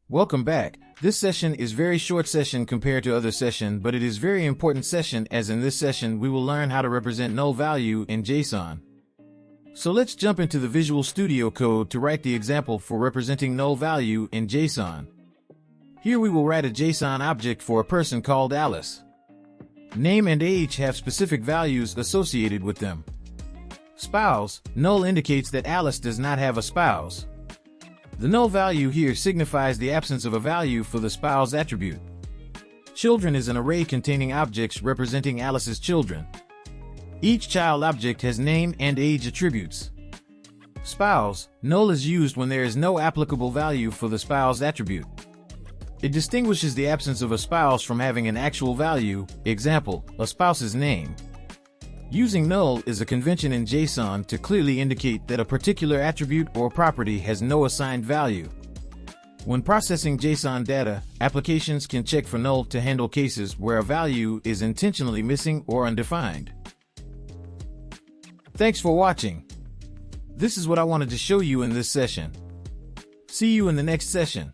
Welcome back. This session is very short session compared to other session, but it is very important session, as in this session we will learn how to represent null value in JSON. So let's jump into the Visual Studio Code to write the example for representing null value in JSON. Here we will write a JSON object for a person called Alice. Name and age have specific values associated with them. Spouse, null indicates that Alice does not have a spouse. The null value here signifies the absence of a value for the spouse attribute. Children is an array containing objects representing Alice's children. Each child object has name and age attributes. Spouse, null is used when there is no applicable value for the spouse attribute. It distinguishes the absence of a spouse from having an actual value, example, a spouse's name. Using null is a convention in JSON to clearly indicate that a particular attribute or property has no assigned value. When processing JSON data, applications can check for null to handle cases where a value is intentionally missing or undefined. Thanks for watching. This is what I wanted to show you in this session. See you in the next session.